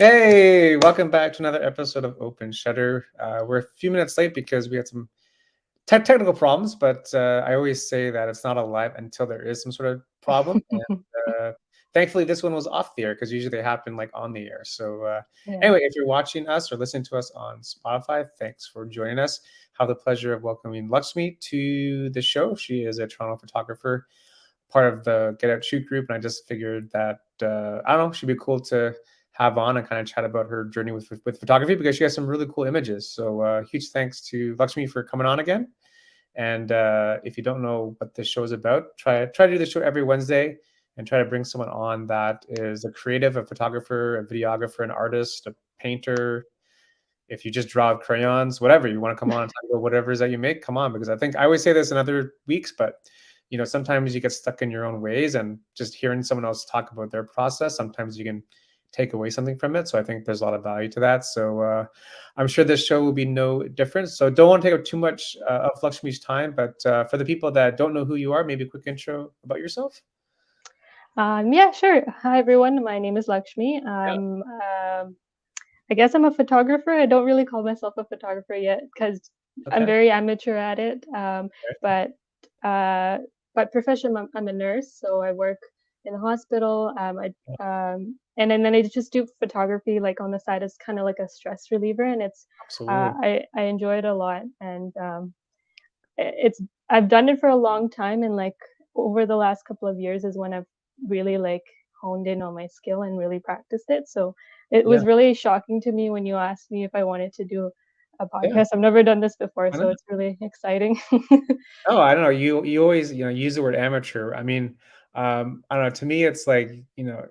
Hey, welcome back to another episode of Open Shutter. We're a few minutes late because we had some technical problems, but I always say that it's not a live until there is some sort of problem. And thankfully, this one was off the air because usually they happen like on the air. So Yeah. anyway, if you're watching us or listening to us on Spotify, thanks for joining us. Have the pleasure of welcoming Laxmi to the show. She is a Toronto photographer, part of the Get Out Shoot group, and I just figured that I don't know, she'd be cool to have on and kind of chat about her journey with photography because she has some really cool images. So huge thanks to Lakshmi for coming on again. And if you don't know what this show is about, try to do the show every Wednesday and try to bring someone on that is a creative, a photographer, a videographer, an artist, a painter. If you just draw with crayons, whatever you want to come on and talk about whatever it is that you make, come on. Because I think I always say this in other weeks, but sometimes you get stuck in your own ways, and just hearing someone else talk about their process, sometimes you can take away something from it. So I think there's a lot of value to that. So I'm sure this show will be no different. So don't want to take up too much of Lakshmi's time, but for the people that don't know who you are, maybe a quick intro about yourself. Yeah, sure. Hi, everyone. My name is Lakshmi. Yeah. I guess I'm a photographer. I don't really call myself a photographer yet because I'm Okay. very amateur at it. Okay. But uh, by profession, I'm a nurse, so I work in the hospital. Yeah, And then I just do photography like on the side as kind of like a stress reliever, and absolutely. I enjoy it a lot. And it's I've done it for a long time, and like over the last couple of years is when I've really like honed in on my skill and really practiced it. So it Yeah. was really shocking to me when you asked me if I wanted to do a Yeah. podcast. I've never done this before, I so know. it's really exciting. Oh, I don't know. You always, use the word amateur. I mean, I don't know. To me, it's like,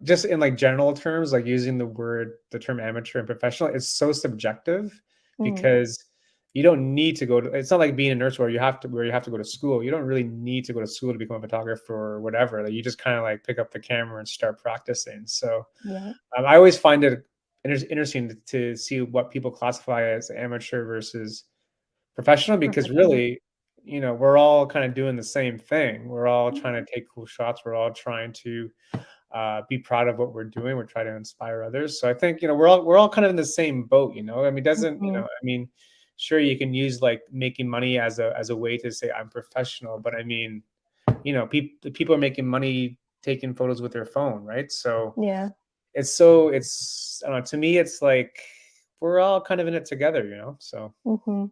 just in like general terms, like using the term amateur and professional, it's so subjective Mhm. because you don't need to go to, it's not like being a nurse where you have to go to school. You don't really need to go to school to become a photographer or whatever. Like you just kind of like pick up the camera and start practicing. So Yeah, I always find it interesting to see what people classify as amateur versus professional, because professional. really, we're all kind of doing the same thing. We're all trying to take cool shots. We're all trying to be proud of what we're doing. We're trying to inspire others. So I think, we're all kind of in the same boat. I mean, doesn't Mhm. I mean, sure, you can use like making money as a way to say I'm professional, but I mean, people are making money taking photos with their phone, right? So Yeah. it's I don't know, to me it's like we're all kind of in it together. So Mhm.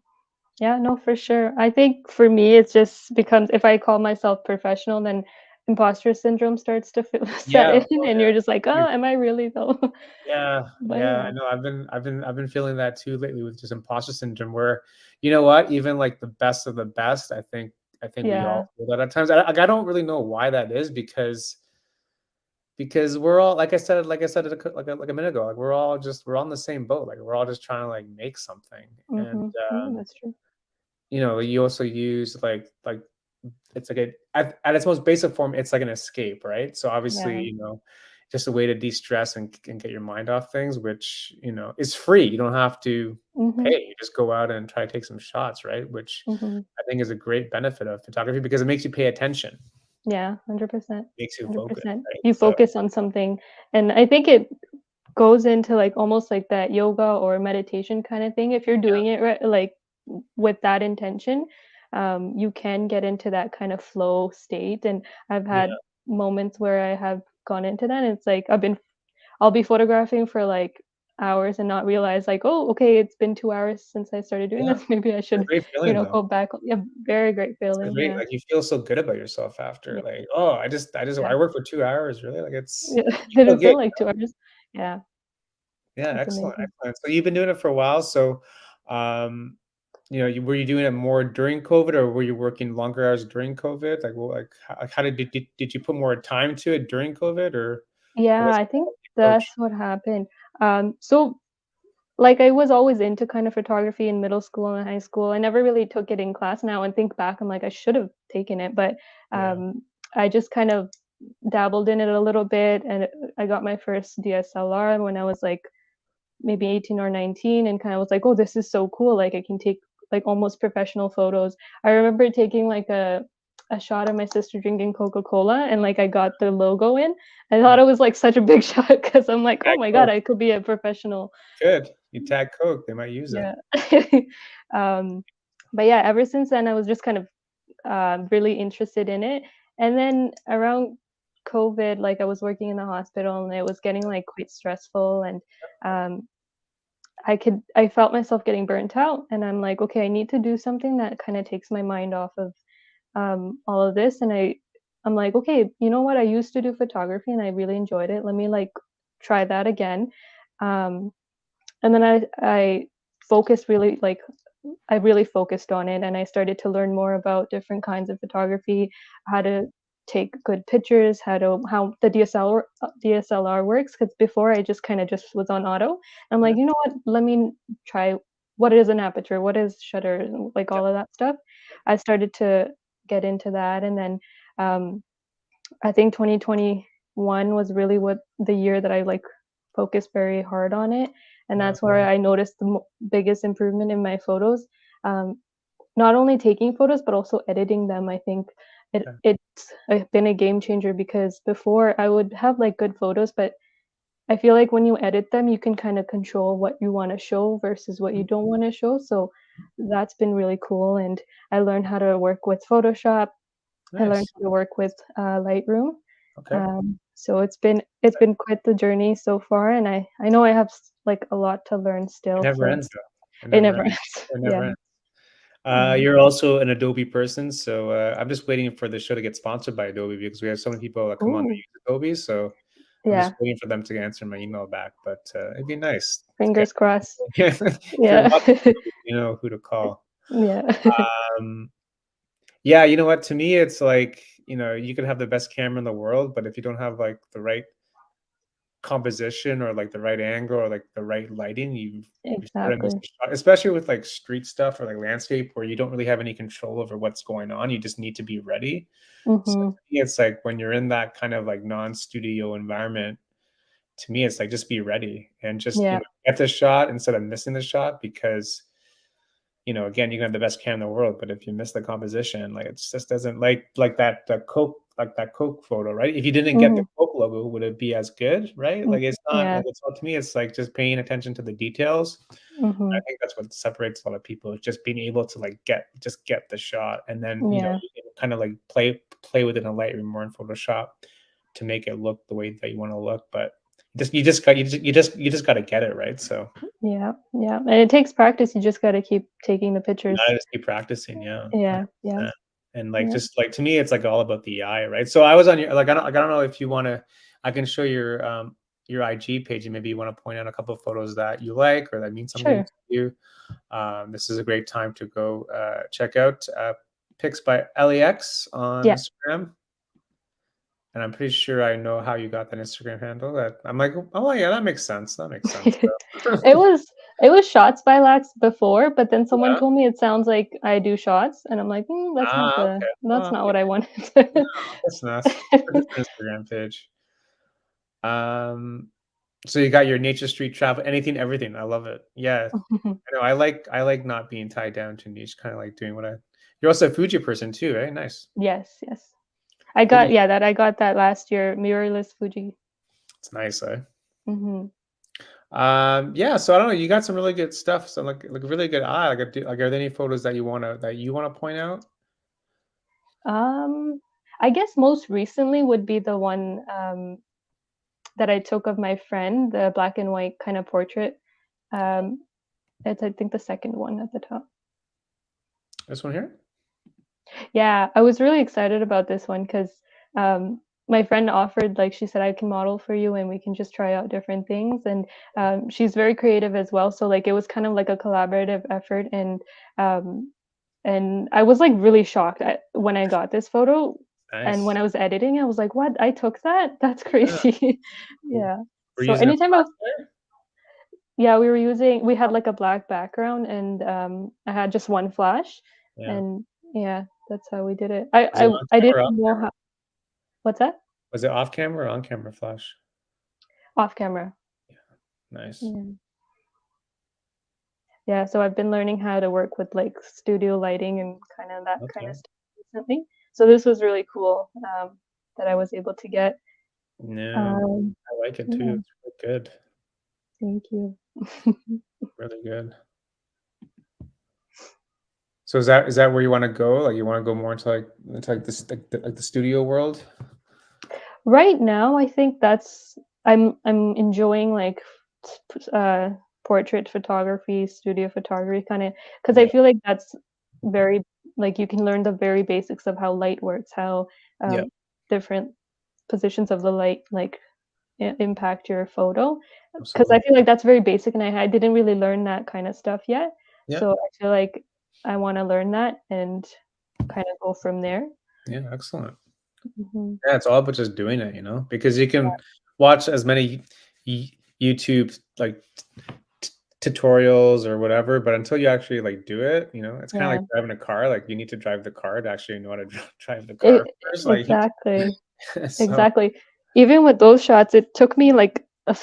Yeah, no, for sure. I think for me, it just becomes if I call myself professional, then imposter syndrome starts to set yeah, in, oh and you're just like, yeah. oh, am I really though? Yeah, But yeah, I yeah, know. I've been feeling that too lately with just imposter syndrome where, you know what, even like the best of the best, I think we yeah. all feel that at times. I don't really know why that is because we're all like I said like a minute ago, like we're on the same boat. Like we're all just trying to like make something. And Mhm. Yeah, that's true. you also use like it's like at its most basic form, it's like an escape, right? So obviously, Yeah. just a way to de-stress and get your mind off things, which is free. You don't have to pay. Mhm. You just go out and try to take some shots, right? Which Mhm. I think is a great benefit of photography because it makes you pay attention, Yeah, 100%. makes you focus, 100%. right? You So focus on something, and I think it goes into like almost like that yoga or meditation kind of thing. If you're yeah, doing it right, like with that intention, you can get into that kind of flow state. And I've yeah, had moments where I have gone into that, and it's like I'll be photographing for like hours and not realize like, oh, okay, it's been 2 hours since I started doing yeah. this. Maybe I It's a should, great feeling though. go back. Yeah, very great It's a feeling. great, Yeah, like, you feel so good about yourself after, yeah, like, "Oh, I yeah. worked for 2 hours, really?" Like, Yeah. you feel Didn't good. feel like 2 hours. Yeah, Yeah, it's excellent, amazing. excellent. So you've been doing it for a while. So, um, were you doing it more during COVID, or were you working longer hours during COVID? Like, well, like how did you put more time to it during COVID, or what Yeah, was I think the approach? that's what happened. So like I was always into kind of photography in middle school and high school. I never really took it in class now and think back, I'm like, I should have taken it, but Yeah, I just kind of dabbled in it a little bit, and I got my first DSLR when I was like maybe 18 or 19, and kind of was like, oh, this is so cool. Like I can take like almost professional photos. I remember taking like a shot of my sister drinking Coca-Cola, and like I got the logo in. I Yeah. thought it was like such a big shot because I'm like, oh Tag my god, Coke. I could be a professional. Good. You tag Coke, they might use it. Yeah. um, but yeah, ever since then, I was just kind of really interested in it. And then around COVID, like I was working in the hospital and it was getting like quite stressful, and um, I felt myself getting burnt out, and I'm like, okay, I need to do something that kind of takes my mind off of all of this. And I'm like, okay, you know what? I used to do photography and I really enjoyed it. Let me like try that again. Um, and then I focused really like I really focused on it, and I started to learn more about different kinds of photography, how to take good pictures, how the DSLR works. Because before I just kind of just was on auto. I'm Yeah. like, you know what? Let me try what is an aperture, what is shutter, and like Yeah. all of that stuff. I started to get into that, and then um, I think 2021 was really what the year that I like focused very hard on it, and Yeah. that's where I noticed the biggest improvement in my photos. Um, Not only taking photos but also editing them. I think Yeah. it's been a game changer because before I would have like good photos, but I feel like when you edit them, you can kind of control what you want to show versus what you Mhm. don't want to show. So that's been really cool, and I learned how to work with Photoshop. I learned Nice. how to work with Lightroom. Okay. So it's been quite the journey so far, and I know I have like a lot to learn It still. never So ends, though. It it never never ends. ends. It Yeah. never ends. Mhm. You're also an Adobe person, so I'm just waiting for the show to get sponsored by Adobe because we have so many people that come on that Ooh, use Adobe. So I'm just yeah. waiting for them to answer my email back. But it'd be nice to get. Fingers crossed. If you're Yeah. watching Adobe, you know who to call. Yeah. Um, yeah, you know what? To me, it's like you could have the best camera in the world, but if you don't have like the right composition or like the right angle or like the right lighting, you sort of miss Exactly. the shot, especially with like street stuff or like landscape where you don't really have any control over what's going on. You just need to be ready. So to Mhm. me, it's like when you're in that kind of like non-studio environment, to me, it's like just be ready and just Yeah. get the shot instead of missing the shot because again, you can have the best cam in the world, but if you miss the composition, like it just doesn't like that Coke photo, right? If you didn't get the Mhm. Coke logo, would it be as good, right? Mm. Like it's not Yeah. like it's all to me, it's like just paying attention to the details. I Mhm. think that's what separates a lot of people, is just being able to like get the shot and then Yeah. you can kind of like play with it in Lightroom or in Photoshop to make it look the way that you want to look. But you just got to get it right. So Yeah. Yeah. And it takes practice. You just gotta keep taking the you pictures. gotta just keep practicing, yeah, Yeah. Yeah. 100%. And, like, Yeah. just, like, to me, it's, like, all about the eye, right? So I was on your I don't know if you wanna I can show your IG page, and maybe you wanna point out a couple of photos that you like or that mean something Sure. to you. This is a great time to go, check out, Pics by LEX on Yeah. Instagram, and I'm pretty sure I know how you got that Instagram handle. That I'm like, "Oh, yeah, that makes sense, that makes sense." It was it was shots by Lax before, but then someone Yeah? told me it sounds like I do shots, and I'm like, Okay. that's Well, not what I wanted. no, that's not. It's a different Instagram page. Um, so you got your Nature Street travel, anything, everything. I love it. Yeah, I know. I like not being tied down to niche. Kind of like doing what I. You're also a Fuji person too, right? Nice. Yes, yes. Fuji, I got that last year, mirrorless Fuji. it's nice. Eh? Mhm. Yeah. So I don't know. You got some really good stuff. So like a really good eye. Like are there any photos that you wanna point out? Um, I guess most recently would be the one, that I took of my friend, the black and white kind of portrait. Um, it's I think the second one at the top. This one here. Yeah, I was really excited about this one 'cause, my friend offered like, she said, "I can model for you and we can just try out different things," and, she's very creative as well, so, like, it was kind of like a collaborative effort, um, and I was, like, really shocked at when I got this photo, and when Nice. I was editing, I was like, "What? I took that? That's Yeah. crazy." Cool. Yeah. We're So using a anytime I flash there. yeah, we had, like, a black background, and, I had just one flash, Yeah. and yeah, that's how we did it. Was it on I camera didn't or off know camera? how what's that? Was it off camera or on camera flash? Off camera. Yeah. Nice. Yeah. Yeah, so I've been learning how to work with, like, studio lighting and kinda that kinda Okay. stuff recently. So this was really cool, that I was able to get. No, Um, I like it too. yeah, It's really good. thank you. Really good. So is that where you want to go? Like you want to go more into like this like the studio world? Right now, I think that's I'm enjoying like portrait photography, studio photography kind of because I Yeah. feel like that's very like you can learn the very basics of how light works, how Yeah. different positions of the light like impact your photo. Because I Absolutely. feel like that's very basic, and I didn't really learn that kind of stuff yet. Yeah. So I feel like I want to learn that and kind of go from there. Yeah. Excellent. Hmm. Yeah, it's all about just doing it, because you can watch as many YouTube like t- tutorials or whatever, but until you actually like do it, it's kind of like Yeah. driving a car. Like you need to drive the car to actually know how to drive the E car first. Like, exactly, so exactly. Even with those shots, it took me, like, a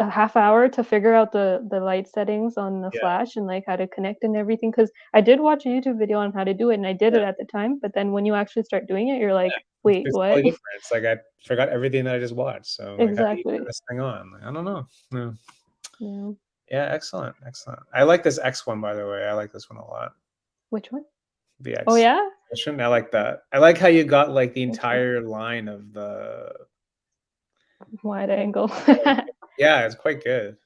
half hour to figure out the light settings on the yeah, flash and, like, how to connect and everything. Because I did watch a YouTube video on how to do it, and I did yeah, it at the time, but then when you actually start doing it, you're yeah. like, It's, "Wait, it's what?" totally different. It's like I forgot everything that I just watched. So like, how do you turn Exactly. this thing on? Like, I don't know. No. Yeah. Yeah, excellent, excellent. I like this X one by the way. I like this one a lot. Which one? The Oh, X yeah? mission. I like that. I like how you got like the Which one? entire line of the. Wide angle. Yeah, it's quite good.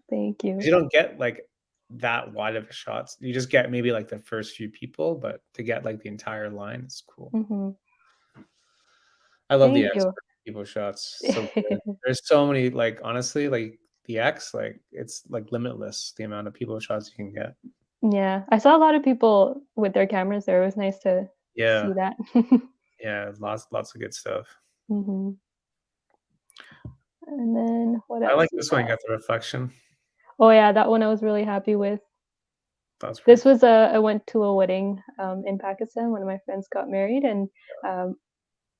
Thank 'Cause you. you don't get like that wide of a shots. You just get maybe like the first few people, but to get like the entire line is cool. Mhm. I love the Thank X you. for people shots. So good. There's so many like honestly, like the X, like it's like limitless the amount of people shots you can get. Yeah, I saw a lot of people with their cameras there. It was nice to Yeah. see that. Yeah, lots of good stuff. Mhm. And then what I like else we this one, you got? got the reflection. Oh, yeah, that one I was really happy with. That's pretty This cool. was a I went to a wedding, in Pakistan. One of my friends got married, and, um,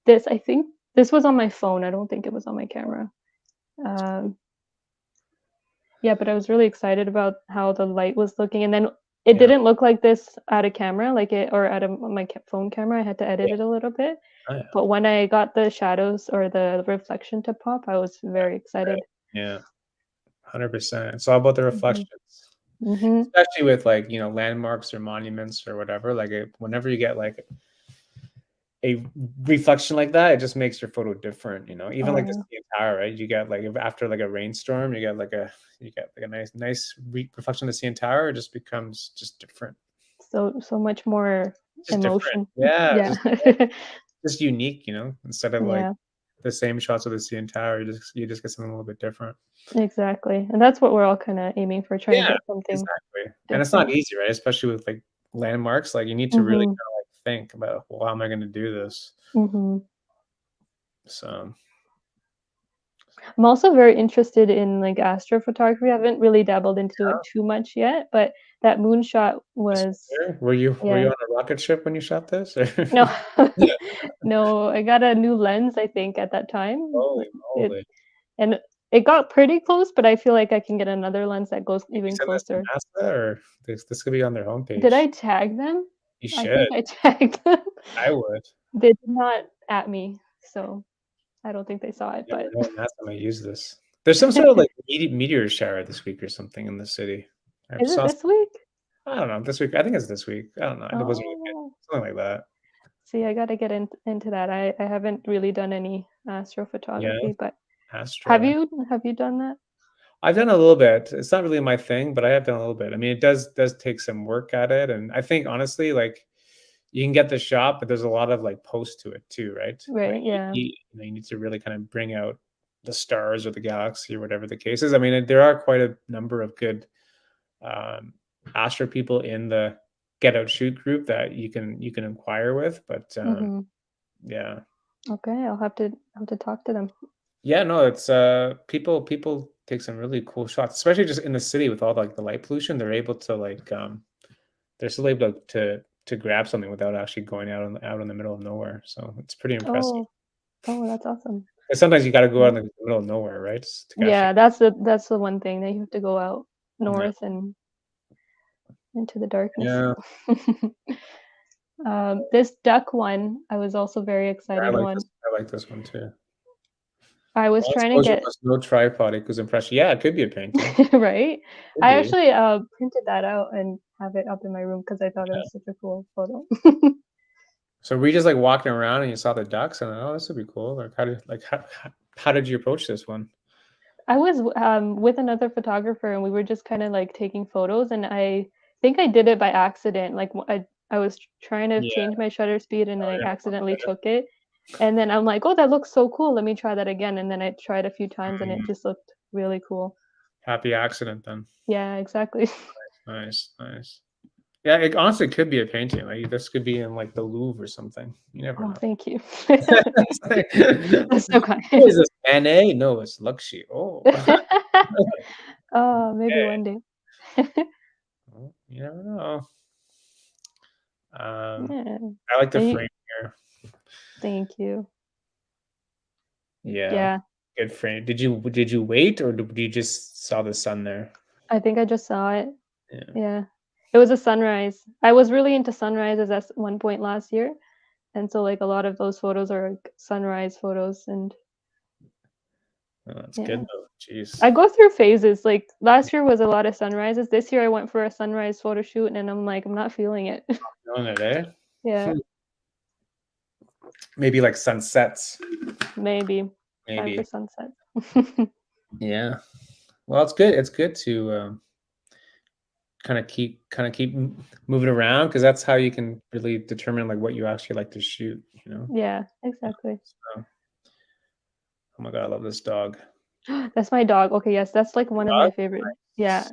this I think this was on my phone. I don't think it was on my camera. Um, yeah, but I was really excited about how the light was looking, and then it Yeah. didn't look like this at a camera, like it or at my phone camera. I had to edit Yeah. it a little bit. Oh, yeah. But when I got the shadows or the reflection to pop, I was very Right. excited. Yeah. 100%. It's all about the Mhm. reflections. Mhm. Especially with like, landmarks or monuments or whatever. Like whenever you get like a reflection like that, it just makes your photo different, even Oh, like the yeah. CN Tower, right? You get like if after like a rainstorm, you get like a nice reflection of the CN Tower. It just becomes just different. So much more Just different. emotion. Yeah, Yeah. just unique, instead of like Yeah, the same shots of the CN Tower, you just get something a little bit different. exactly. And that's what we're all kinda aiming for, trying to Yeah, get something exactly. And it's not different. easy, right? Especially with like landmarks. Like you need to really Mhm. kind of like think about, well, how am I going to do this? Mhm. So I'm also very interested in, like, astrophotography. I haven't really dabbled into it too much yet, but that moonshot this one was here, were you yeah. on a rocket ship when you shot this? Or No. No, I got a new lens, I think, at that time. holy It moly! and it got pretty close, but I feel like I can get another lens that goes Did you even send this to closer. NASA or this could be on their Did homepage? I tag them? You I should. think I tagged them. I would. They did not at me, so I don't think they saw it, You never but know when NASA might use this. There's some sort of like meteor shower this week or something in the city. I is it saw. this week? I don't know this week. I think it's this week. I don't know. It wasn't really good. Oh, Something like that. see, I gotta get into that. I haven't really done any Yeah, astrophotography, but Astro. have you done that? I've done a little bit. It's not really my thing, but I have done a little bit. I mean, it does take some work at it, and I think honestly, like you can get the shot, but there's a lot of like post to it too, right? Like Right, yeah. you need to really kind of bring out the stars or the galaxy or whatever the case is. I mean, there are quite a number of good um, astro people in the Get Out Shoot group that you can inquire with, but Mhm. yeah, Okay, I'll have to talk to them. yeah, no, it's people take some really cool shots, especially just in the city with all like the light pollution. They're able to like they're still able to grab something without actually going out in the middle of nowhere. So it's pretty impressive. Oh, oh, that's awesome. And sometimes you got to go out Yeah. in the middle of nowhere, right? To actually, Yeah, that's the one thing that you have to go out yeah, north and into the darkness. yeah. This duck one, I was also very I excited like this. one. I like this one too. I was Long trying to exposure get plus no tripod equals impression. Yeah, it could be a painting. right. Could I be. actually printed that out and have it up in my room because I thought it was such a cool photo. So were you just like walking around and you saw the ducks and oh, this would be cool. Like how did you approach this one? I was with another photographer and we were just kind of like taking photos and I think I did it by accident. Like I was trying to Yeah. change my shutter speed and then Oh, I you're not accidentally better. took it. And then I'm like, "Oh, that looks so cool. Let me try that again." And then I tried a few times and it Mm, just looked really cool. happy accident then. Yeah, exactly. Nice, nice. Yeah, it honestly could be a painting. Like this could be in like the Louvre or something. You never Oh, know. thank you. It's like, That's so kind. who is this? Manet? No, it's Luxi. Oh, Oh, maybe okay. one day. Well, you never know. Yeah. I like the And you, frame here. thank you. Yeah, Yeah, good frame. Did you wait or did you just saw the sun there? I think I just saw it. Yeah, Yeah. It was a sunrise. I was really into sunrises at one point last year, and so, like, a lot of those photos are, like, sunrise photos, and well, that's good yeah. though. Jeez, I go through phases, like, last year was a lot of sunrises, this year I went for a sunrise photo shoot, and I'm like, "I'm not feeling it." feeling it, eh? Yeah, Hmm. Maybe like sunsets. maybe. Time for Maybe. sunset. Yeah. Well, it's good. It's good to kind of keep moving around because that's how you can really determine like what you actually like to shoot. You know. Yeah, Yeah. exactly. So, oh my god, I love this dog. That's my dog. Okay, yes, that's, like, Your one of dog? my favorite. Yeah.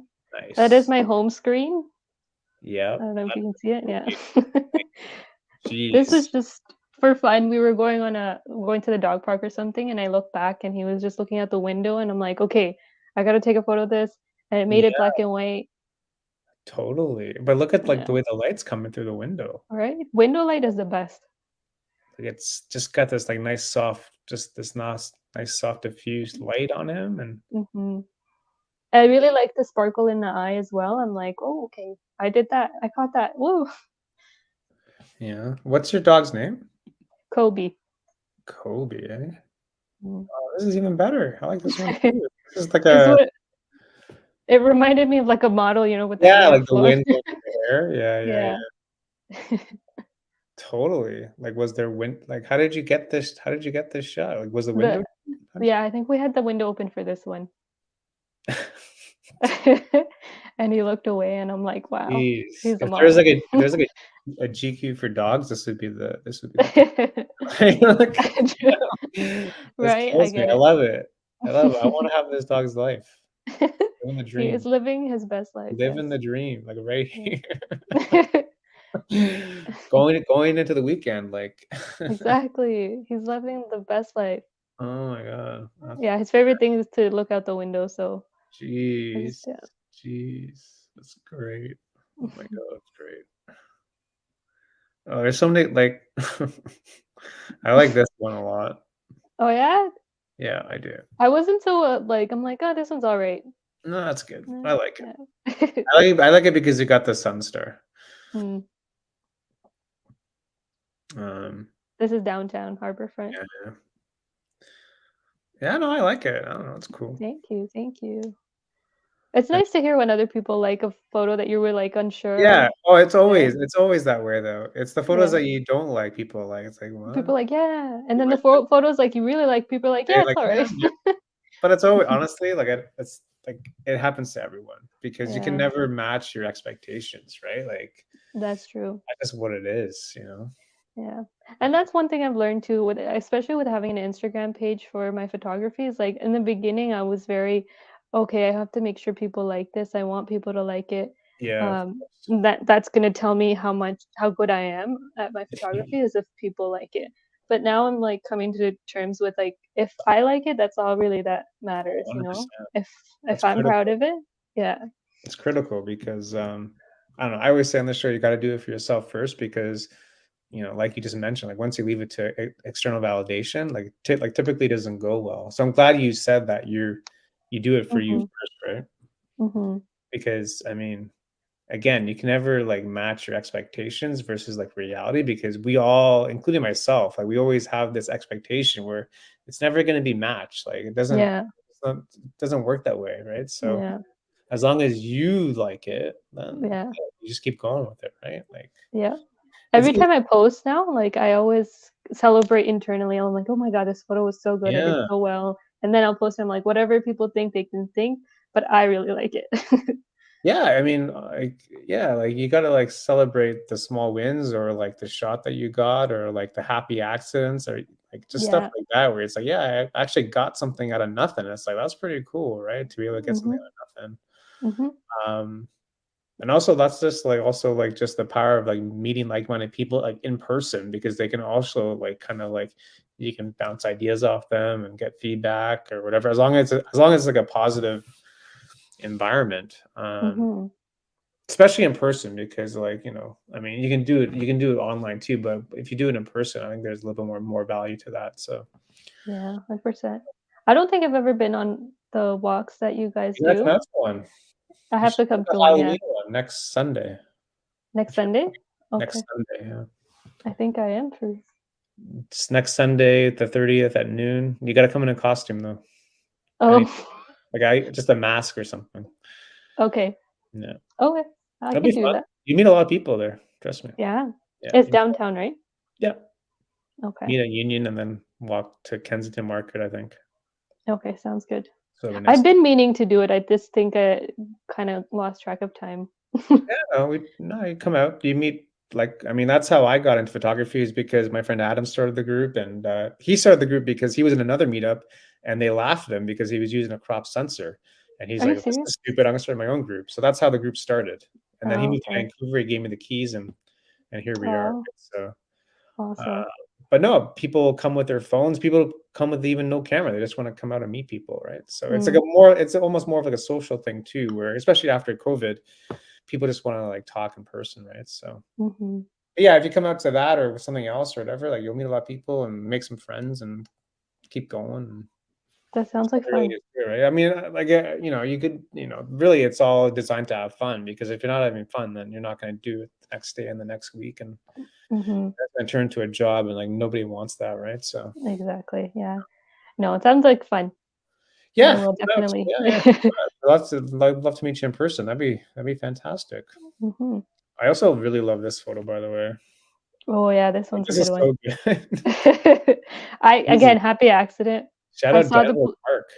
That is Nice. my home screen. I Yep. don't know if you can see it, yeah. This Jeez. was just for fun. We were going to the dog park or something, and I looked back and he was just looking out the window, and I'm like, "Okay, I gotta take a photo of this." And it made it Yeah, black and white. totally. But look at like Yeah. the way the light's coming through the window. Right? Window light is the best. Like it's just got this like nice soft, just this nice soft diffused light on him, and Mhm. I really like the sparkle in the eye as well. I'm like, "Oh, okay. I did that. I caught that. Woo." yeah. What's your dog's name? Kobe. Kobe, eh? Mm. Oh, this is even better. I like this one too. This is like It's a what it reminded me of, like, a model, with the yeah, hair like the flowing. wind going through the hair. Yeah, yeah, yeah. Yeah. Totally. Like, was there wind? Like, how did you get this? How did you get this shot? Like, was the The window? How did Yeah, I think we had the window open for this one. you... And he looked away and I'm like, "Wow, Jeez. he's a model." If there's like a GQ for dogs, this would be the pick. Like, yeah. This Right? I kills me. get I it. love it. I love it. I want to have this dog's life. Living the He is dream. living his best life, Living yes. the dream. Like right Yeah. here. Going into the weekend. Like, Exactly. He's living the best life. oh my god. Yeah, his favorite thing is to look out the window, so I just Jeez. yeah. Jeez. That's great. Oh my god, that's great. Oh, there's so many like I like this one a lot. Oh, yeah? Yeah, I do. I wasn't so, like I'm like, "Oh, this one's alright." No, that's good. I Mm, like it. yeah. I like it because you got the sun star. Mm. Um, This is downtown Harborfront. yeah, yeah. Yeah, no, I like it. I don't know, it's cool. Thank you, thank you. It's And nice to hear when other people like a photo that you were, like, unsure yeah, of. oh, it's Yeah, always it's always that way though. It's the photos yeah. that you don't like, people like. It's like, People "What?" are like, "Yeah," and You then the might be like, photos, like, you really like, people are like, "Yeah, they're it's like, alright." "Yeah, yeah." But it's always honestly, like, it's like, it happens to everyone because you can Yeah, never match your expectations, right? Like, that's true. that's just what it is, you know? Yeah, and that's one thing I've learned too, with especially with having an Instagram page for my photography, is, like, in the beginning, I was very, "Okay, I have to make sure people like this, I want people to like it." Yeah, of Um, course. that's gonna tell me how good I am at my photography is if people like it. But now I'm, like, coming to terms with, like, if I like it, that's all really that Oh, matters, you know? 100%. If That's I'm proud critical. of it, yeah. It's critical because, I don't know, I always say on the show, you gotta do it for yourself first because, like you just mentioned, like, once you leave it to external validation, like, typically doesn't go well. So I'm glad you said that you do it for you Mhm, first, right? mhm. Because, I mean, again, you can never like match your expectations versus like reality, because we all, including myself, like we always have this expectation where it's never going to be matched. Like Yeah. it doesn't work that way, right? So Yeah. as long as you like it, then Yeah. yeah, you just keep going with it, right? Like Yeah. it's Every time I post now, like, I always celebrate internally. I'm like, "Oh my god, this photo was so good. I did yeah. so well." And then I'll post, I'm like, "Whatever people think, they can think, but I really like it." Yeah, I mean, like, yeah, like you gotta like celebrate the small wins, or like the shot that you got, or like the happy accidents, or like just stuff Yeah. like that where it's like, yeah, I actually got something out of nothing. It's like that's pretty cool, right? To be able to get something Mhm. out of nothing. Mhm. Um, and also that's just like also like just the power of like meeting like-minded people like in person, because they can also like kind of like you can bounce ideas off them and get feedback or whatever, as long as it's like a positive environment. Mhm. Especially in person, because like, I mean, you can do it online too, but if you do it in person, I think there's a little bit more value to that. So Yeah, 100%. I don't think I've ever been on the walks that you guys you gotta come do. out to one. I You have should to come come to to one, yeah. Halloween one next Sunday. Next If you're Sunday? next Okay. Sunday, yeah. I think I am free. It's next Sunday, the 30th at noon. You gotta come in a costume though. Any Oh, like I just a mask or something. okay. Yeah. Okay. I It'll could be do fun. that. You meet a lot of people there. Trust me. Yeah. Yeah. It's downtown, right? Yeah. Okay. Meet at Union and then walk to Kensington Market, I think. Okay, sounds good. So it'll be I've nice. been meaning to do it. I just think I kind of lost track of time. No, you come out, you meet like I mean, that's how I got into photography, is because my friend Adam started the group, and he started the group because he was in another meetup and they laughed at him because he was using a crop sensor. And he's Are you like, "This serious? is stupid. I'm gonna start my own group." So that's how the group started. And then he Oh, moved to okay. Vancouver, he gave me the keys, and here we are. Oh, So uh, awesome. but no, people come with their phones, people come with even no camera. They just want to come out and meet people, right? So Mm, it's almost more of like a social thing too, where especially after COVID, people just want to like talk in person, right? So mhm. but yeah, if you come out to that or something else or whatever, like you'll meet a lot of people and make some friends and keep going. And That sounds that's like what it really fun. is, too, right? I mean, you could, really, it's all designed to have fun, because if you're not having fun, then you're not going to do it the next day and the next week, and Mhm. that's going to turn to a job, and like nobody wants that, right? So Exactly. Yeah. No, it sounds like fun. I yeah, will no, definitely. yeah, yeah. I'd love to meet you in person. That'd be fantastic. Mhm. I also really love this photo, by the way. Oh yeah, this Like, one's a this good is one. so good. I Easy. again, happy accident. Shout I out saw the Danville bl Park.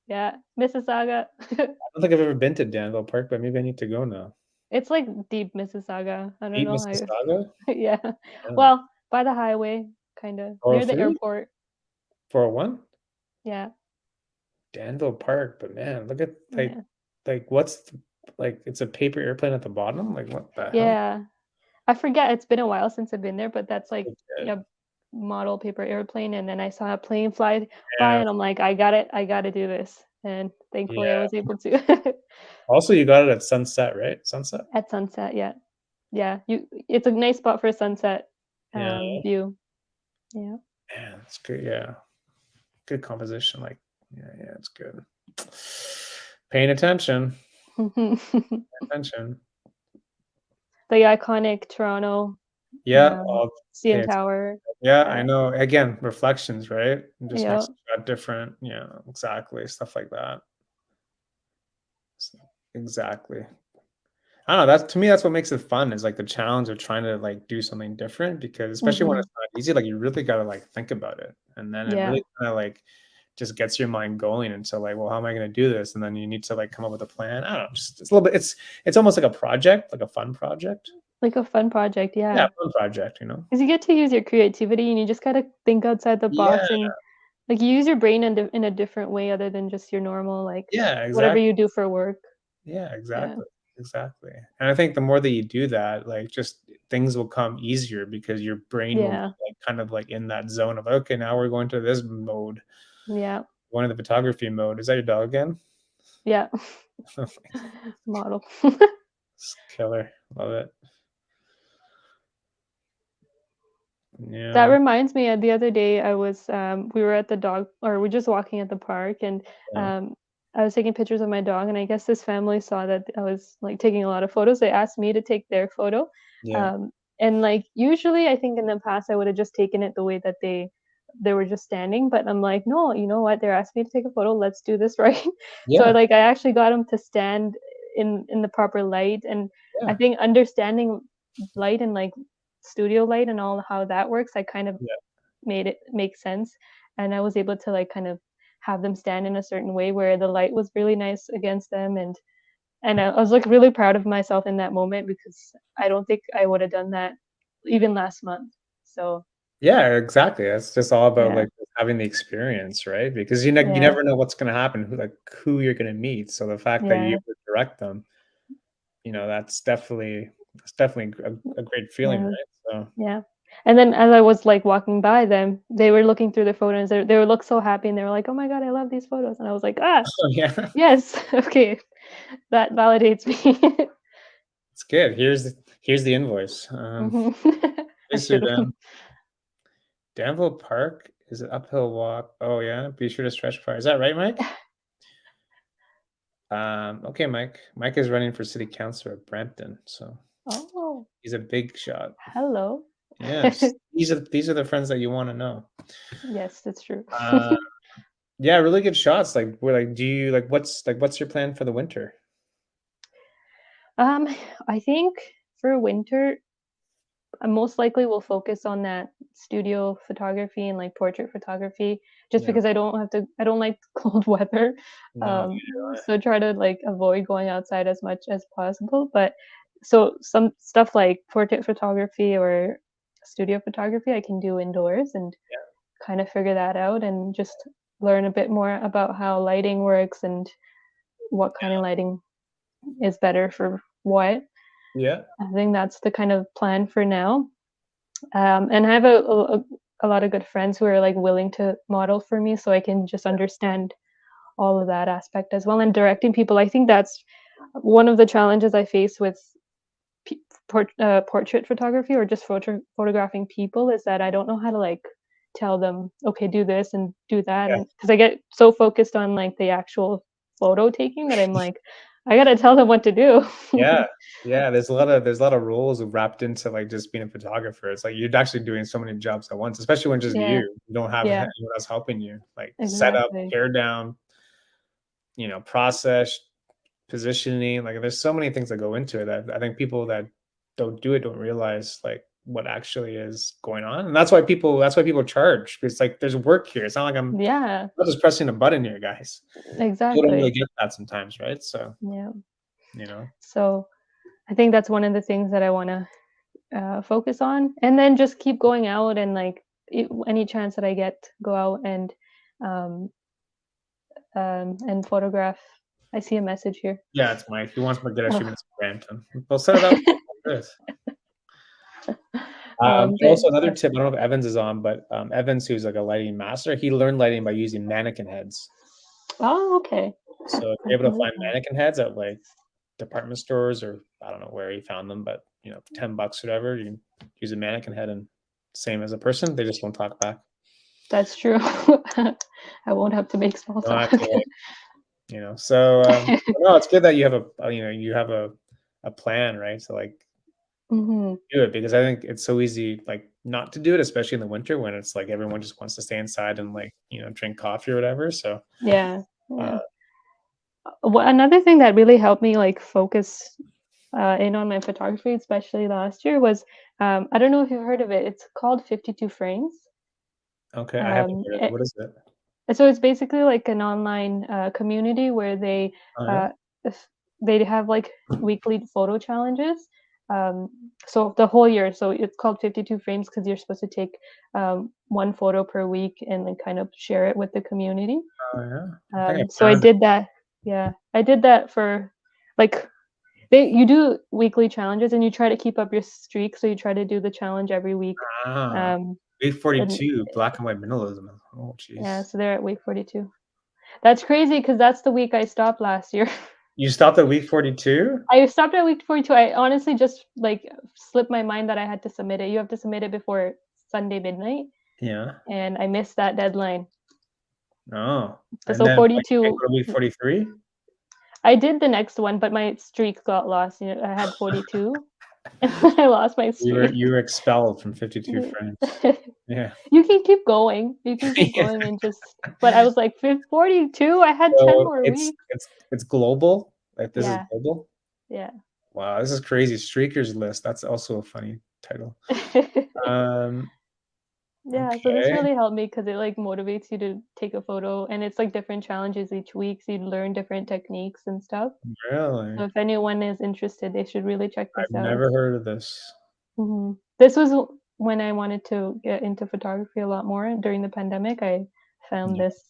yeah, Mississauga. I don't think I've ever been to Danville Park, but maybe I need to go now. It's like deep Mississauga. I don't Eat know how Mississauga? yeah. Yeah. Well, by the highway, kinda, For near the food? airport. For a one? Yeah, Danville Park, but man, look at yeah. what's like it's a paper airplane at the bottom? Like what the hell? Yeah. I forget, it's been a while since I've been there, but that's like So good. a model paper airplane, and then I saw a plane fly by, Yeah, and I'm like, "I got it, I gotta do this." And thankfully, I yeah. was able to. Also, you got it at sunset, right? Sunset? At sunset, yeah. Yeah, it's a nice spot for a sunset, Yeah, view. Yeah. man, it's good. Yeah, good composition. Like, yeah, it's good. Paying attention, attention. The iconic Toronto, Yeah, I'll pay CN attention. Tower. Yeah, I Yeah, know. Again, reflections, right? It just yeah, makes it different. Yeah, exactly. Stuff like that. So, exactly. I don't know, that's to me, that's what makes it fun, is like the challenge of trying to like do something different, because especially when mhm, it's not easy, like you really gotta like think about it. And then it yeah, really kind of like just gets your mind going into like, well, how am I gonna do this? And then you need to like come up with a plan. I don't know, just it's a little bit it's almost like a project, like a fun project. like a fun project, Yeah, yeah. fun project. 'Cause you get to use your creativity, and you just gotta think outside the Yeah, box, and, like, you use your brain in a different way other than just your normal, like, yeah, whatever exactly. you do for work. Yeah, Yeah, exactly. Exactly. And I think the more that you do that, like just things will come easier, because your brain will be yeah, like kind of like in that zone of okay, now we're going to this mode. yeah, One of the photography mode. Is that your dog again? yeah. Oh, Model. it's killer. Love it. That Yeah. reminds me, the other day I was, we were at the dog or we're just walking at the park, and, Yeah. I was taking pictures of my dog, and I guess this family saw that I was, like, taking a lot of photos. They asked me to take their photo, Yeah. um, and, like, usually, I think in the past, I would've just taken it the way that they were just standing, but I'm like, "No, you know what? They're asking me to take a photo, let's do this right." So, Yeah. like, I actually got them to stand in the proper light, and I Yeah. think understanding light and, like, studio light and all how that works, I kind of Yeah. made it make sense, and I was able to, like, kind of have them stand in a certain way where the light was really nice against them, and I was, like, really proud of myself in that moment because I don't think I would have done that even last month. So, Yeah, exactly. It's just all about, yeah, like, just having the experience, right? Because you yeah, never know what's gonna happen, who you're gonna meet, so the fact that you're yeah, able to direct them, that's definitely a great feeling, yeah, right? So yeah. And then as I was, like, walking by them, they were looking through the photos, they would look so happy, and they were like, "Oh my god, I love these photos," and I was like, "Ah, oh, yeah. yes, okay, that validates me." It's good. Here's the invoice. Mhm. I should've. Amsterdam. Danville Park is an uphill walk. Oh, yeah? Be sure to stretch far. Is that right, Mike? Okay, Mike. Mike is running for city councilor of Brampton, so Oh, he's a big shot. hello. Yes. These are the friends that you wanna know. Yes, that's true. Uh, yeah, really good shots. Do you what's your plan for the winter? Um, I think for winter, I most likely will focus on that studio photography and like portrait photography, just Yeah. because I don't like cold weather. No, Um, neither so try to like avoid going outside as much as possible. But so some stuff like portrait photography or studio photography, I can do indoors and kind of figure that out and just learn a bit more about how lighting works and what kind of lighting is better for what. I yeah. I think that's the kind of plan for now. And I have a lot of good friends who are like willing to model for me so I can just understand all of that aspect as well. And directing people, I think that's one of the challenges I face with pe- portrait photography or just photographing people is that I don't know how to like tell them, okay, do this and do that. Yeah. And because I get so focused on like the actual photo taking that I'm like, I gotta tell them what to do. Yeah. Yeah, there's a lot of roles wrapped into, like, just being a photographer. It's like you're actually doing so many jobs at once, especially when just Yeah, you don't have yeah, anyone else helping you. Like, set up, exactly. tear down, process, positioning, like, there's so many things that go into it that I think people that don't do it don't realize, like, what actually is going on, and that's why people charge, because, like, there's work here. It's not like I'm Yeah, not just pressing a button here, guys. People don't really exactly. get that sometimes, right? So, Yeah. you know? So I think that's one of the things that I want to focus on, and then just keep going out and like any chance that I get, go out um, and photograph. I see a message here. Yeah, it's Mike. He wants to get a few Oh. minutes of Brampton. We'll set it up. Good. And But also another tip, I don't know if Evans is on, but, Evans, who's like a lighting master, he learned lighting by using mannequin heads. oh, okay. So if I you're able to believe find that. mannequin heads at, like, department stores, or I don't know where he found them, but, for $10 or whatever, you can use a mannequin head and same as a person, they just won't talk back. That's true. I won't have to make small You don't talk. have to, like, so, no, it's good that you have a plan, right? To, like, hmm do it, because I think it's so easy, like, not to do it, especially in the winter when it's like everyone just wants to stay inside and, like, drink coffee or whatever. So, Yeah, uh, yeah. Another thing that really helped me like focus in on my photography, especially last year, was I don't know if you've heard of it. It's called 52 Frames. okay, I haven't Um, heard of it. it, What is it? so it's basically like an online community where Oh, yeah? uh, if they have like weekly photo challenges. Um, so the whole year, so it's called 52 frames because you're supposed to take one photo per week and then kind of share it with the community. Oh, yeah? I think I So I found it. did that. Yeah, I did that for like you do weekly challenges and you try to keep up your streak. So you try to do the challenge every week. Ah, Um, and 842, black and white minimalism. Oh, yeah, jeez. so they're at week 42. That's crazy because that's the week I stopped last year. You stopped at week 42? I stopped at week 42. I honestly just like slipped my mind that I had to submit it. You have to submit it before Sunday midnight, Yeah. and I missed that deadline. Oh, and So then like you can't 42. go to week 43? I did the next one, but my streak got lost. You know, I had 42, and I lost my streak. You were expelled from 52 frames. Yeah. You can keep going. You can keep Yeah. going and just. But I was like 42. I had 10 So more weeks. it's global? Like, this is Yeah, global? yeah. Wow, this is crazy. Streakers list. That's also a funny title. Um, Yeah, so this okay. really helped me because it like motivates you to take a photo, and it's like different challenges each week, so you learn different techniques and stuff. So Really? if anyone is interested, they should really check I've this out. never heard of this. This was when I wanted to get into photography a lot more during the pandemic. I found Yeah. this.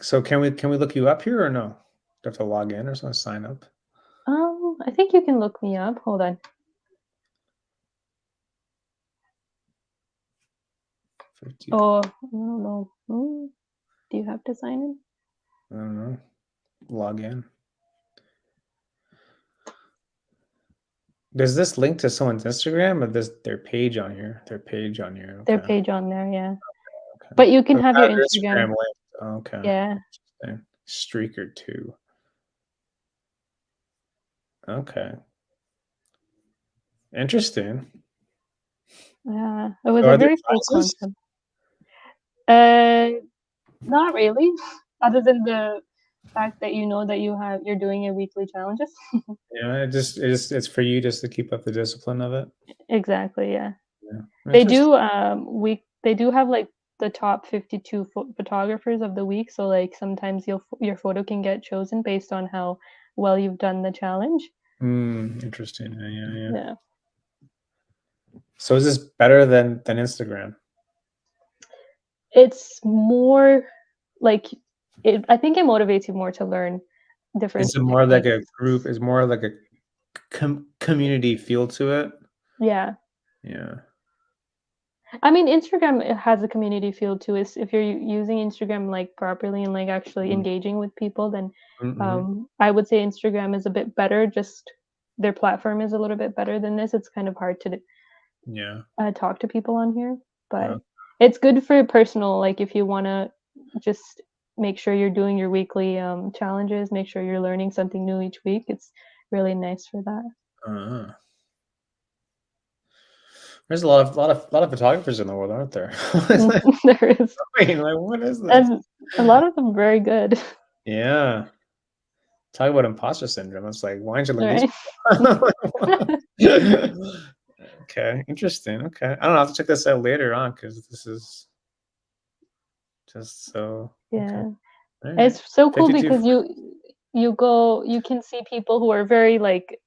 So can we look you up here or no? Do I have to log in or something, sign up? I think you can look me up. Hold on. 50, Oh, I don't know. Do you have to sign in? I don't know. Log in. Does this link to someone's Instagram or this their page on here? Their page on here. Their Okay. page on there, yeah. Okay. But you can Oh, have they your have your Instagram. Instagram link. Okay. Yeah, Interesting. Streaker 2. Okay. Interesting. yeah. It was So a are there very cool classes? concept. Uh, Not really, other than the fact that you know that you're doing your weekly challenges. Yeah, it's for you just to keep up the discipline of it. Exactly, yeah. Yeah. They Interesting. do, they do have, like, the top 52 photographers of the week, so, like, sometimes your photo can get chosen based on how well you've done the challenge. Interesting. Yeah. Yeah. So is this better than Instagram? It's more like I think it motivates you more to learn different Is it more like techniques. a group? Is more like a community feel to it? Yeah. Yeah. I mean, Instagram has a community feel too. Is if you're using Instagram like properly and like actually Mm, engaging with people, then mhm. I would say Instagram is a bit better. Just their platform is a little bit better than this. It's kind of hard to Yeah. talk to people on here, Uh, but it's good for personal. Like if you want to just make sure you're doing your weekly challenges, make sure you're learning something new each week. It's really nice for that. uh. There's a lot of photographers in the world, aren't there? It's like, There is, I mean, like, what is this? and a lot of them very good. Yeah. Talk about imposter syndrome. It's like, why don't you look at these Right. people? Okay, interesting. Okay. I don't know. I'll have to check this out later on because this is just so okay. Yeah. All right. It's so cool 52. because you can see people who are very like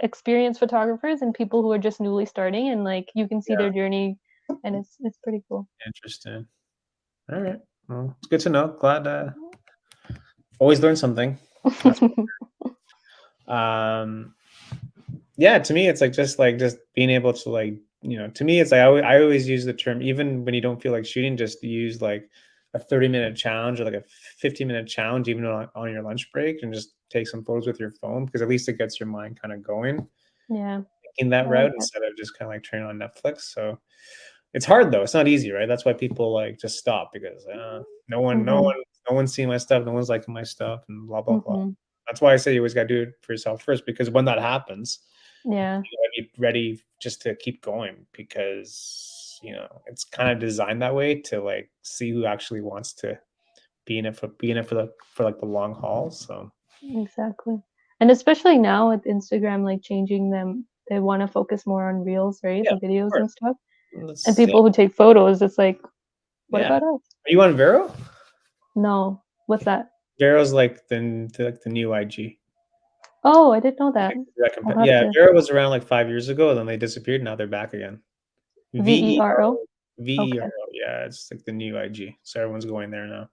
experienced photographers and people who are just newly starting, and like you can see Yeah, their journey, and it's pretty cool. interesting. All right. Well, it's good to know. Glad always learn something. That's um yeah, to me it's like just being able to to me it's like I always use the term even when you don't feel like shooting, just use like a 30-minute challenge or like a 15-minute challenge even on your lunch break and just take some photos with your phone because at least it gets your mind kind of going Yeah, in that I like route that. instead of just kind of like turning on Netflix. So it's hard though. It's not easy, right? That's why people like just stop because no one, no Mhm. one, no one's seeing my stuff. No one's liking my stuff, and blah blah blah. Mhm. That's why I say you always got to do it for yourself first because when that happens, Yeah, you gotta be ready just to keep going because it's kind of designed that way to like see who actually wants to be in it for like the long haul. So exactly. And especially now with Instagram like changing them, they want to focus more on reels, right? yeah, The of videos course. and stuff. And Let's, yeah, people who take photos, it's like, what yeah. about us? Are you on Vero? No. What's that? Vero's like the new IG. Oh, I didn't know that. I'll have Yeah, to. Vera was around like 5 years ago, and then they disappeared, now they're back again. VERO? VERO. Okay. VERO, yeah, it's like the new IG, so everyone's going there now.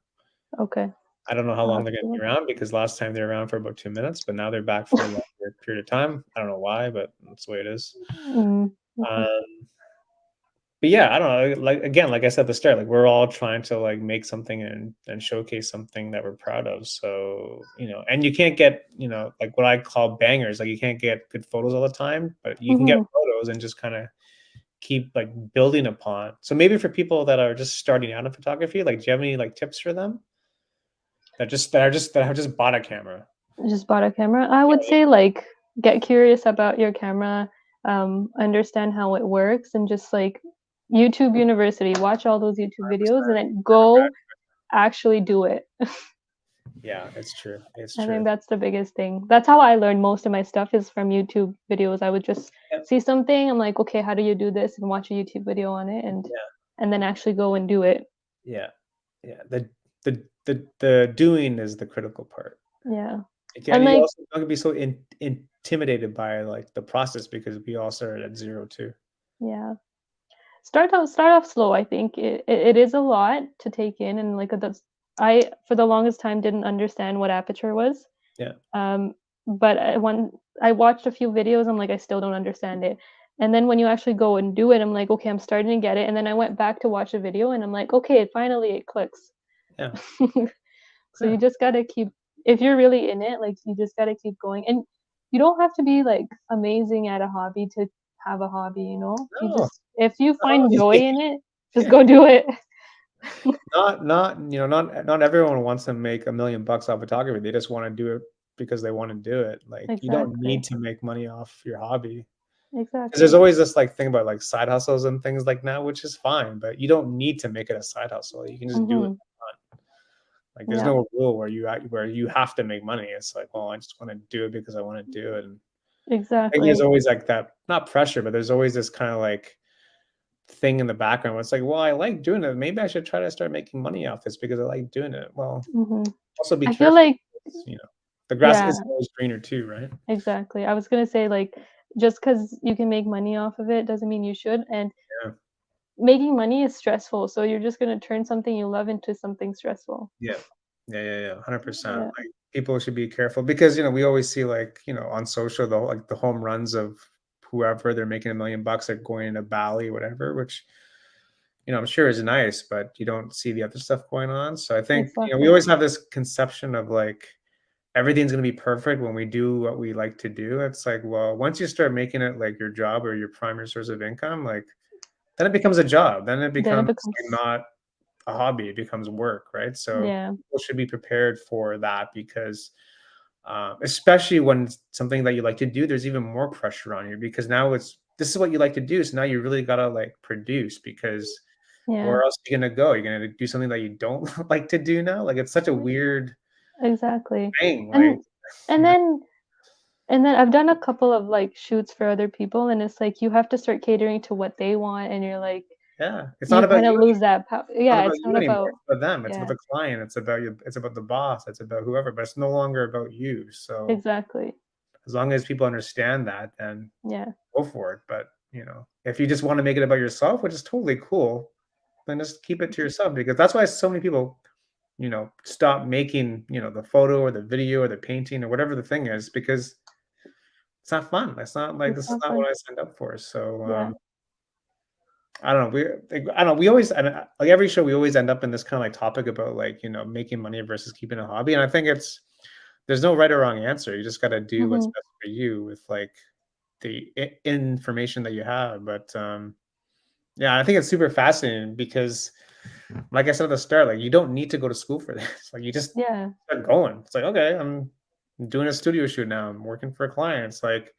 Okay. I don't know how I'll long have they're gonna to be look. around because last time they were around for about 2 minutes, but now they're back for a longer period of time. I don't know why, but that's the way it is. Okay. Um, but yeah, I don't know, like, again, like I said at the start, like, we're all trying to, like, make something and showcase something that we're proud of, so, and you can't get, like, what I call bangers, like, you can't get good photos all the time, but you can get Mhm. photos and just kinda keep like building upon. So maybe for people that are just starting out in photography, like do you have any like tips for them that have just bought a camera? Just bought a camera. I would Yeah, say like get curious about your camera, understand how it works, and just like YouTube University, watch all those YouTube videos, and 100%. then go actually do it. Yeah, it's true. It's I true. think that's the biggest thing. That's how I learned most of my stuff is from YouTube videos. I would just Yep. see something, I'm like, okay, how do you do this? And watch a YouTube video on it, Yeah. and then actually go and do it. Yeah. Yeah. The doing is the critical part. Yeah. Again, And you like, also don't be so intimidated by like the process because we all started at zero too. yeah. Start off slow. I think it is a lot to take in, and like that's I for the longest time didn't understand what aperture was. Yeah. Um, but when I watched a few videos, I'm like, I still don't understand it. And then when you actually go and do it, I'm like, okay, I'm starting to get it. And then I went back to watch a video, and I'm like, okay, finally it clicks. Yeah. So Yeah. you just gotta keep, if you're really in it, like you just gotta keep going. And you don't have to be like amazing at a hobby to have a hobby, you know? You No. just, if you No. find joy in it, just go do it. Not everyone wants to make $1 million off photography. They just want to do it because they want to do it. Like you don't Exactly. need to make money off your hobby. Because there's Exactly. always this like thing about like side hustles and things like that, which is fine, but you don't need to make it a side hustle. You can just do it Mm-hmm. for fun. Like there's Yeah. no rule where you have to make money. It's like, well, I just want to do it because I want to do it. And I think there's Exactly. always like that, not pressure, but there's always this kind of like thing in the background where it's like, well, I like doing it. Maybe I should try to start making money off this because I like doing it. Well, Mm-hmm. also be I feel careful like, because, the grass yeah, isn't always greener too, right? exactly. I was gonna say like just because you can make money off of it doesn't mean you should. And Yeah. making money is stressful, so you're just gonna turn something you love into something stressful. Yeah. Yeah. 100%. Yeah. Like people should be careful because, we always see like, on social, the home runs of whoever they're making $1 million, they're going to Bali, whatever, which, I'm sure is nice, but you don't see the other stuff going on. So I think, we Exactly. always have this conception of like, everything's going to be perfect when we do what we like to do. It's like, well, once you start making it like your job or your primary source of income, like then it becomes a job. Then it Then it becomes like becomes, not a hobby. It becomes work, right? So yeah. people should be prepared for that because, especially when it's something that you like to do, there's even more pressure on you because now this is what you like to do. So now you really gotta like produce because Yeah. where else are you gonna go? You're gonna do something that you don't like to do now. Like it's such a weird Exactly. thing. Like And and you know, then and then I've done a couple of like shoots for other people, and it's like you have to start catering to what they want, and you're like yeah, it's not you about kind of you. lose that power. It's not Yeah, about it's you not anymore. about, It's about them. It's about yeah, the client. It's about you. It's about the boss. It's about whoever. But it's no longer about you. So exactly. as long as people understand that, then Yeah. go for it. But if you just want to make it about yourself, which is totally cool, then just keep it to yourself because that's why so many people, stop making, the photo or the video or the painting or whatever the thing is because it's not fun. That's not like It's this is not not what fun. I signed up for. So Yeah. I don't know. I don't know. We always like every show. We always end up in this kind of like topic about like making money versus keeping a hobby. And I think there's no right or wrong answer. You just got to do what's Hmm. best for you with like the information that you have. But yeah, I think it's super fascinating because, like I said at the start, like you don't need to go to school for this. Like you just Yeah. start going. It's like okay, I'm doing a studio shoot now. I'm working for a client. It's like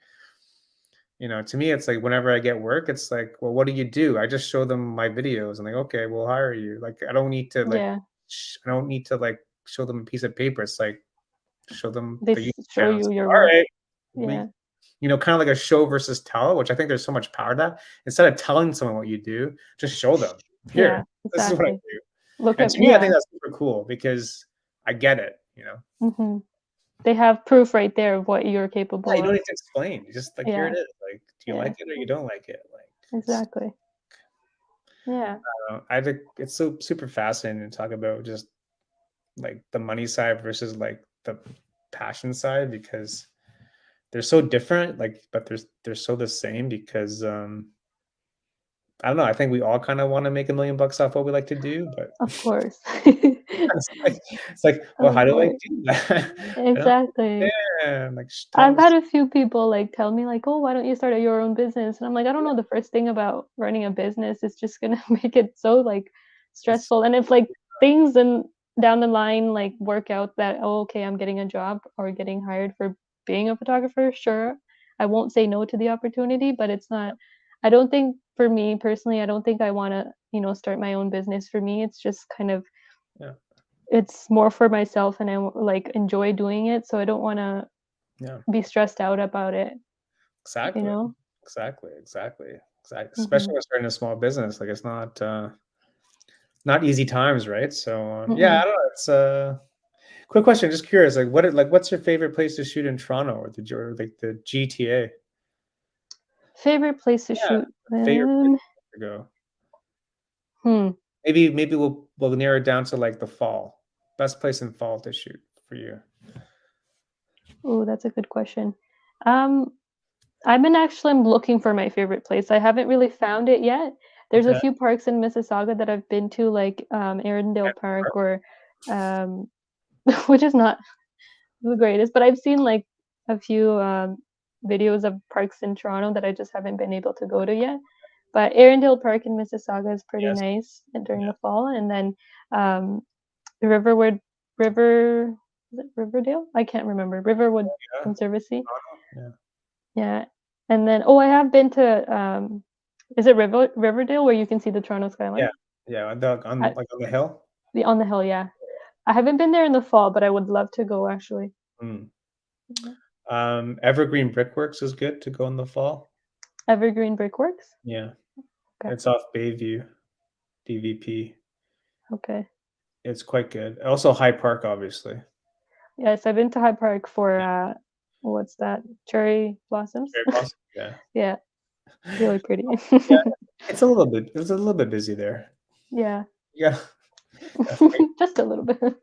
to me, it's like whenever I get work, it's like, well, what do you do? I just show them my videos and like, okay, we'll hire you. Like, Yeah. I don't need to like show them a piece of paper. It's like show them They the YouTube show channel. you It's your like, all work. right, Yeah. we, kind of like a show versus tell, which I think there's so much power to that. Instead of telling someone what you do, just show them. Yeah. Here, this is what I Exactly. do. Look And at, to me, I think yeah. that's super cool because I get it. Hmm. They have proof right there of what you're Yeah, capable you don't of. need to explain. You just like here it Yeah. is. Like, do you Yeah. like it or you don't like it? Like, it's Exactly. Yeah. I think it's so super fascinating to talk about just like the money side versus like the passion side because they're so different. Like, but they're so the same because I don't know. I think we all kind of want to make $1 million off what we like to do, but Of course. it's like, well, Of how do I course. do that? I don't Exactly. understand. Like, tell I've me. had a few people, like, tell me, like, "Oh, why don't you start your own business?" And I'm like, "I don't know, the first thing about running a business is just gonna make it so, like, It's, stressful." And if, like, things and down the line, like, work out that, "Oh, okay, I'm getting a job or getting hired for being a photographer," sure, I won't say no to the opportunity, but it's not I don't think for me personally, I don't think I wanna, start my own business. For me, it's just kind of yeah, it's more for myself and like, enjoy doing it, so I don't wanna yeah, be stressed out about it, you exactly, know? exactly. Especially Mhm. when starting a small business, like it's not easy times, right? So yeah, I Mm-mm. don't know. It's quick question. Just curious, like what's your favorite place to shoot in Toronto or like the GTA? Favorite place to Yeah, shoot? favorite place to go. Hmm. Maybe we'll narrow it down to like the fall. Best place in fall to shoot for you. Ooh, that's a good question. Um, I'm looking for my favorite place. I haven't really found it yet. There's a Okay. few parks in Mississauga that I've been to, like, Arundel Park or, um, which is not the greatest, but I've seen, like, a few, videos of parks in Toronto that I just haven't been able to go to yet. But Arundel Park in Mississauga is pretty Yes. nice during Yeah. the fall, and then, um, Riverwood River is it Riverdale? I can't remember. Riverwood Yeah. Conservancy. Toronto? Yeah. Yeah, and then I have been to, is it Riverdale where you can see the Toronto Yeah. skyline? Yeah. I On the hill. on the hill, yeah. I haven't been there in the fall, but I would love to go actually. Mm. Yeah. Evergreen Brickworks is good to go in the fall. Evergreen Brickworks? Yeah. Okay, It's off Bayview, DVP. okay. It's quite good. Also High Park, obviously. Yes, I've been to Hyde Park for, Yeah. what's that? Cherry blossoms? Cherry Blossom. Yeah. Yeah, really pretty. Yeah. It's a little bit busy there. Yeah. Yeah. Gotta fight. Just a little bit.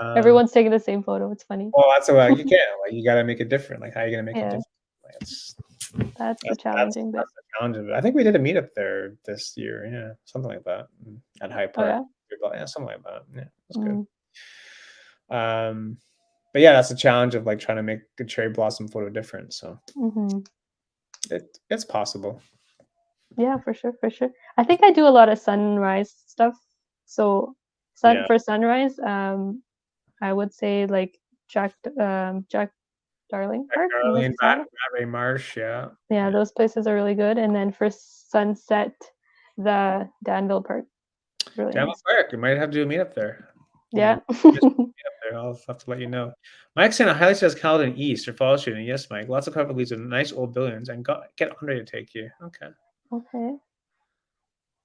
Um, Everyone's taking the same photo, it's funny. well, that's why you can't. Like, you gotta make it different. Like, how are you gonna make it Yeah, different? Like, that's the that's challenging bit. the challenge of it. I think we did a meetup there this year. Yeah, something like that at High Oh, Park. yeah? Yeah, something like that. Yeah, that's good. Mm, Um, but yeah, that's the challenge of like trying to make a cherry blossom photo different. So mhm. it's possible. Yeah, for sure, for sure. I think I do a lot of sunrise stuff. So, Yeah, sunrise, I would say, like, Jack Darling Park in Darlene, Mississauga. Ray Marsh. Yeah, Yeah, yeah. those places are really good, and then for sunset, the Danville Park, really Jamel nice. Park. You might have to do a meetup there. Yeah. Just meet up there. I'll have to let you know. Mike saying highly says Caledon East or Fall shooting. Yes, Mike. Lots of cover leads with nice old buildings and get Andre to take you. Okay. Okay.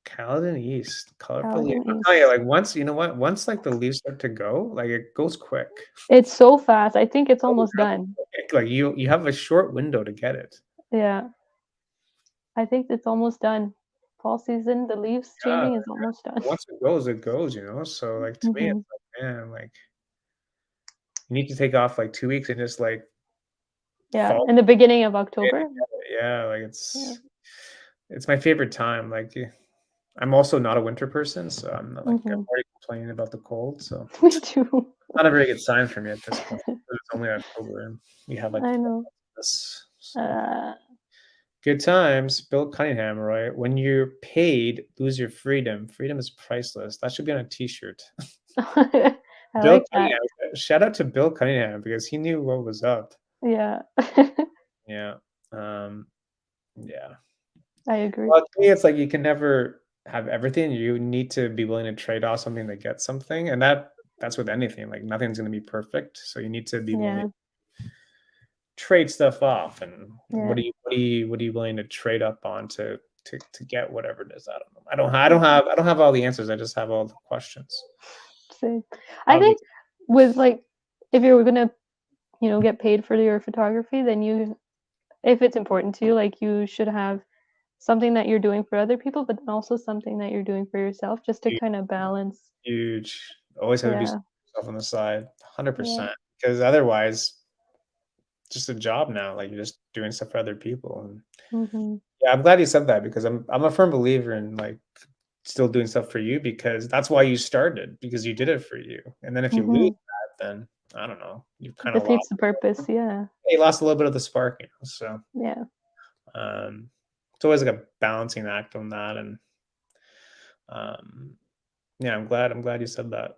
Caledon East, colorful leaf. Caledon I'm telling you, East. like once you know what, once like the leaves start to go, like it goes quick. It's so fast. I think it's Goes almost done. quick. Like you have a short window to get it. Yeah, I think it's almost done. Fall season, the leaves Yeah. changing is almost done. Once it goes, you know. So like to me, Mhm. it's like, man, like you need to take off like 2 weeks and just like Yeah, fall in the beginning of in and October. get it. Yeah, like Yeah. it's my favorite time. Like I'm also not a winter person, so I'm not like I'm Mhm. already complaining about the cold. So Me too. not a very good sign for me at this point. It's only October and we have like I know. this. So Uh, good times. Bill Cunningham, right? When you're paid, lose your freedom. Freedom is priceless. That should be on a T-shirt. I Bill like that. Cunningham. Shout out to Bill Cunningham because he knew what was up. Yeah. Yeah. Um, yeah. I agree. Well, to me, it's like you can never have everything. You need to be willing to trade off something to get something, and that's with anything. Like nothing's going to be perfect, so you need to be willing Yeah, to trade stuff off. And yeah. what are you willing to trade up on to get whatever it is? I don't know. I don't have all the answers. I just have all the questions. Same. I Obviously, think with, like, if you were gonna, get paid for your photography, then if it's important to you, like, you should have something that you're doing for other people, but then also something that you're doing for yourself just to kind of balance. huge. Always have to do Yeah, stuff on the side, yeah. 100%. Because otherwise, it's just a job now. Like you're just doing stuff for other people, and Mhm. Yeah, I'm glad you said that because I'm a firm believer in like still doing stuff for you because that's why you started because you did it for you. And then if you lose Mm-hmm. that, then I don't know, you've kind of Defeats lost. the purpose. Yeah. You lost a little bit of the spark, you know. So Yeah. um, it's always like a balancing act on that, and um, yeah, I'm glad you said that.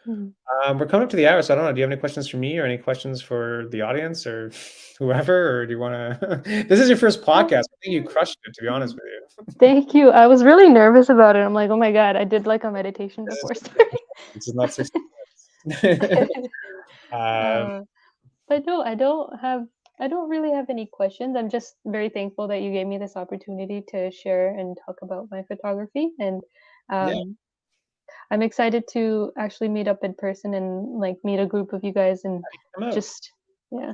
Mhm. We're coming up to the hour, so I don't know. Do you have any questions for me or any questions for the audience or whoever, or do you want to? This is your first podcast. I think you crushed it, to be honest with you. Thank you. I was really nervous about it. I'm like, oh my God, I did like a meditation This is before starting. this is not 60 minutes. um, uh, but no, I don't really have any questions. I'm just very thankful that you gave me this opportunity to share and talk about my photography. And yeah, um, I'm excited to actually meet up in person and like meet a group of you guys and come out. just, yeah,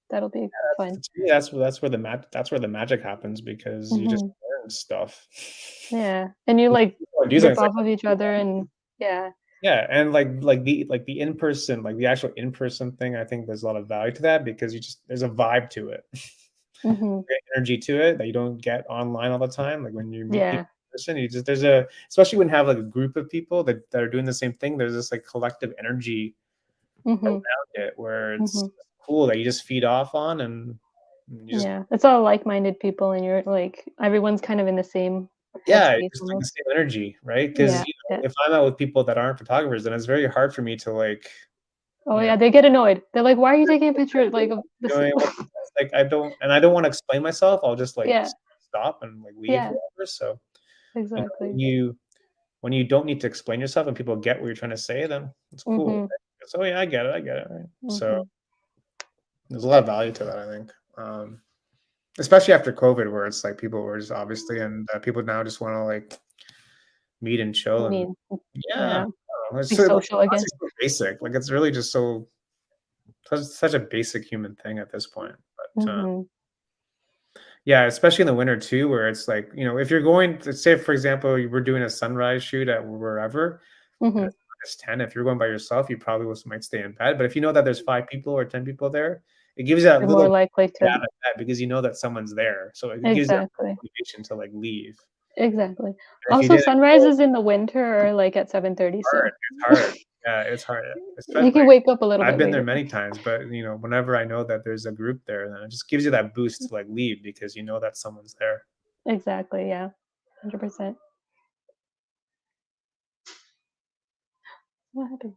that'll be fun. To me, that's where the magic happens because you just Hmm. learn stuff. Yeah. And you When like people do something, rip it's like off of each other and yeah. yeah, and like the in person, like the actual in person thing. I think there's a lot of value to that because you just there's a vibe to it, Hmm. energy to it that you don't get online all the time. Like when you meet people Yeah. in person, you just there's a especially when you have like a group of people that are doing the same thing. There's this like collective energy Hmm. around it where it's Hmm. cool that you just feed off on and you just Yeah. It's all like-minded people and you're like everyone's kind of in the same yeah, headspace just like the almost. same energy, right? Because Yeah. you know, Yeah. if I'm out with people that aren't photographers, then it's very hard for me to like, Oh you know, yeah, they get annoyed. They're like, "Why are you taking a picture like of this?" doing what like I don't want to explain myself. I'll just like Yeah. stop and like leave Yeah. whatever. So you know, Exactly. when you don't need to explain yourself and people get what you're trying to say, then it's cool. Mhm. Right? So yeah, I get it. Right? So Mhm. there's a lot of value to that, I think. Especially after COVID, where it's like people were just obviously, and people now just want to like meet and I chill and mean, yeah, I yeah, don't know, it's be so like social again. honestly so basic. Like it's really just so such a basic human thing at this point. But Mhm. yeah, especially in the winter too, where it's like you know if you're going to say for example you were doing a sunrise shoot at wherever and Mhm. it's -10, if you're going by yourself, you probably might stay in bed. But if you know that there's 5 people or 10 people there, it gives you that You're little more likely yeah, to because you know that someone's there, so it gives you that exactly. motivation to like leave. Exactly. And if you Also, didn't go, sunrises in the winter are like at 7:30, hard. so It's hard. Yeah, it's hard. you Especially can wake up a little I've bit been there later. many times, but you know, whenever I know that there's a group there, then it just gives you that boost to like leave because you know that someone's there. Exactly, yeah. 100%. What happened?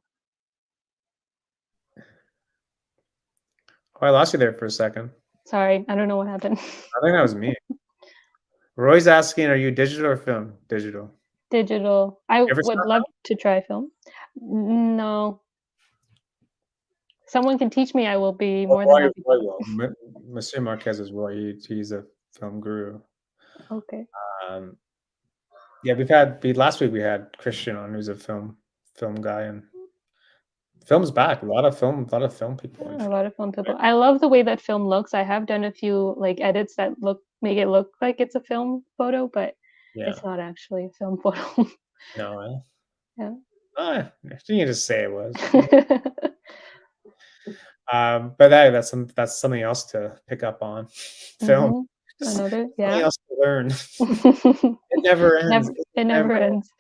Oh, I lost you there for a second. Sorry, I don't know what happened. I think that was me. Roy's asking, "Are you digital or film?" Digital. Digital. I You ever would snap love to try film. No. Someone can teach me, I will be Well, more than happy Roy to. will. Monsieur Marquez is Roy. He's a film guru. Okay. Um, yeah, last week we had Christian on, who's a film guy, and film's back. A lot of film people. And A lot of film people. I love the way that film looks. I have done a few like edits that make it look like it's a film photo, but yeah, it's not actually a film photo. no, Yeah. you can just say it was. But that's something else to pick up on. Film, Mhm. just Another, something yeah. else to learn. It never ends. Never It it never never ends.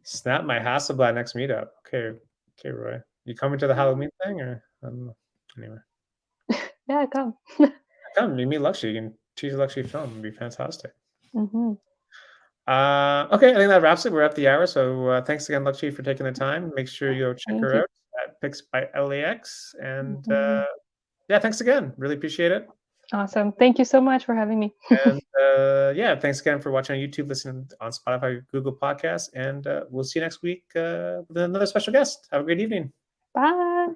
snap my Hasselblad next meetup. Okay, okay, Roy, you coming to the Halloween thing or anyway? Yeah, come. Come meet me, Lakshya. You can choose a Lakshya film. It'd be fantastic. Mhm. Okay, I think that wraps it. We're at the hour, so thanks again, Lakshya, for taking the time. Make sure you go check Thank her you. out at Pix by LAX, and Mhm. yeah, thanks again. Really appreciate it. Awesome. Thank you so much for having me. And yeah, thanks again for watching on YouTube, listening on Spotify, Google Podcasts, and we'll see you next week with another special guest. Have a great evening. Bye.